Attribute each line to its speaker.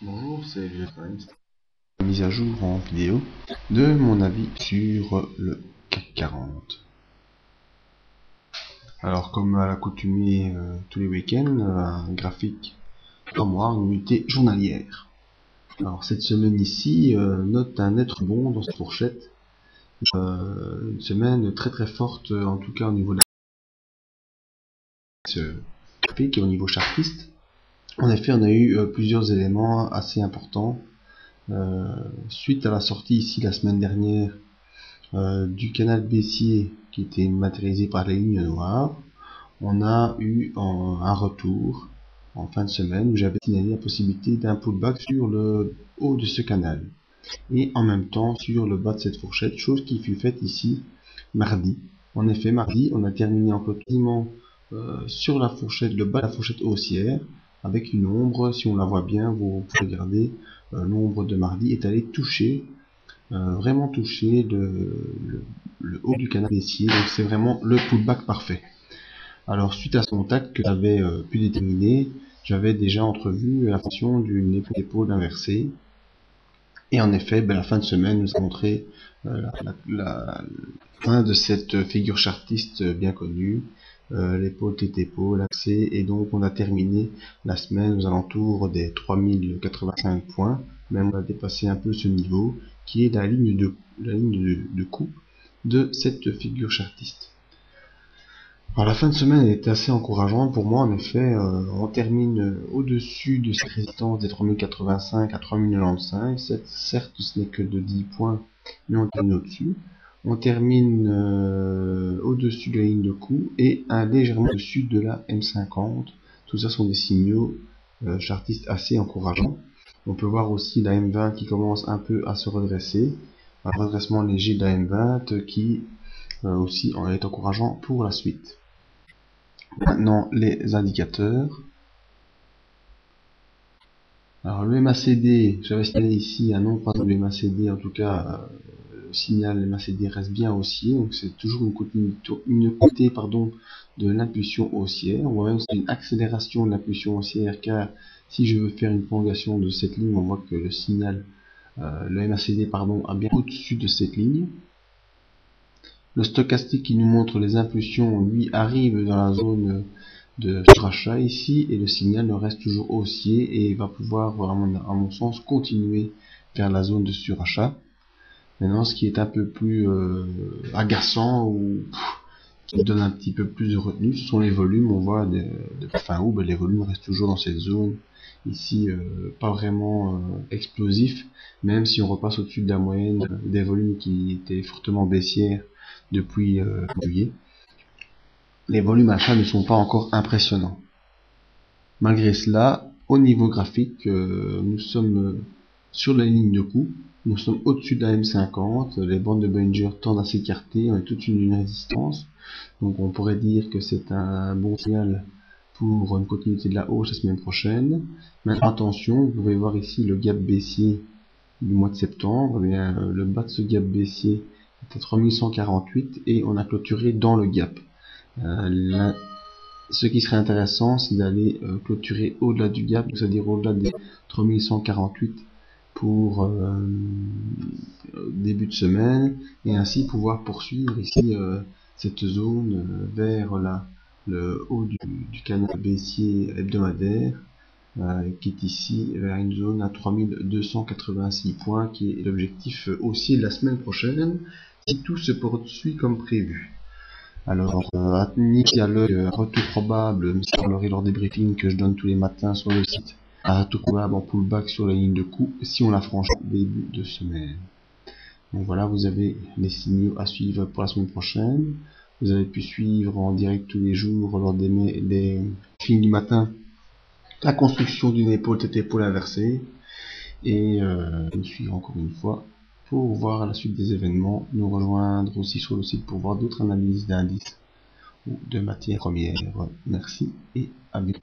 Speaker 1: Bonjour, c'est Vietnam. Mise à jour en vidéo de mon avis sur le CAC 40. Alors, comme à l'accoutumée tous les week-ends, un graphique 3 mois, une unité journalière. Alors, cette semaine ici note un net rebond dans cette fourchette. Une semaine très très forte, en tout cas au niveau de ce graphique et au niveau chartiste. En effet, on a eu plusieurs éléments assez importants. Suite à la sortie ici la semaine dernière du canal baissier qui était matérialisé par les lignes noires, on a eu un retour en fin de semaine où j'avais signalé la possibilité d'un pullback sur le haut de ce canal et en même temps sur le bas de cette fourchette, chose qui fut faite ici mardi. En effet, mardi, on a terminé encore quasiment sur la fourchette, le bas de la fourchette haussière, avec une ombre. Si on la voit bien, vous pouvez regarder, l'ombre de mardi est allée toucher, vraiment toucher le haut du canal baissier. Donc c'est vraiment le pullback parfait. Alors suite à ce contact que j'avais pu déterminer, j'avais déjà entrevu la fonction d'une épaule inversée. Et en effet, la fin de semaine nous a montré la fin de cette figure chartiste bien connue, l'épaule tête-épaule, l'accès, et donc on a terminé la semaine aux alentours des 3085 points, même on a dépassé un peu ce niveau, qui est la ligne de coupe de cette figure chartiste. Alors la fin de semaine était assez encourageante pour moi, en effet, on termine au-dessus de cette résistance des 3085 à 3095, certes ce n'est que de 10 points, mais on termine au-dessus. On termine au-dessus de la ligne de coup et légèrement au-dessus de la M50. Tout ça sont des signaux chartistes assez encourageants. On peut voir aussi la M20 qui commence un peu à se redresser, un redressement léger de la M20 qui aussi est encourageant pour la suite. Maintenant, les indicateurs. Alors, le MACD, j'avais signalé ici un non croisant du MACD, en tout cas, le signal MACD reste bien haussier, donc c'est toujours une côté de l'impulsion haussière. On voit même c'est une accélération de l'impulsion haussière, car si je veux faire une prolongation de cette ligne, on voit que le signal, le MACD, a bien au-dessus de cette ligne. Le stochastique qui nous montre les impulsions, lui, arrive dans la zone de surachat ici, et le signal reste toujours haussier et va pouvoir, à mon sens, continuer vers la zone de surachat. Maintenant, ce qui est un peu plus agaçant ou qui donne un petit peu plus de retenue, ce sont les volumes. On voit de fin août, les volumes restent toujours dans cette zone ici, pas vraiment explosif, même si on repasse au-dessus de la moyenne des volumes qui étaient fortement baissières depuis juillet. Les volumes achats ne sont pas encore impressionnants. Malgré cela, au niveau graphique, nous sommes sur la ligne de coup, nous sommes au-dessus de la M50, les bandes de Bollinger tendent à s'écarter, on est toute une résistance, donc on pourrait dire que c'est un bon signal pour une continuité de la hausse la semaine prochaine. Mais attention, vous pouvez voir ici le gap baissier du mois de septembre, eh bien, le bas de ce gap baissier est à 3148 et on a clôturé dans le gap. Ce qui serait intéressant, c'est d'aller clôturer au-delà du gap, c'est-à-dire au-delà des 3148 pour début de semaine, et ainsi pouvoir poursuivre ici cette zone vers le haut du canal baissier hebdomadaire, qui est ici vers une zone à 3286 points, qui est l'objectif haussier de la semaine prochaine, si tout se poursuit comme prévu. Alors, à tenir à l'œil, retour probable, me semblerait lors des briefings que je donne tous les matins sur le site, un retour probable en pullback sur la ligne de coup, si on la franchit début de semaine. Donc voilà, vous avez les signaux à suivre pour la semaine prochaine. Vous avez pu suivre en direct tous les jours lors des briefings du matin la construction d'une épaule tête-épaule inversée, et nous suivre encore une fois pour voir la suite des événements, nous rejoindre aussi sur le site pour voir d'autres analyses d'indices ou de matières premières. Merci et à bientôt.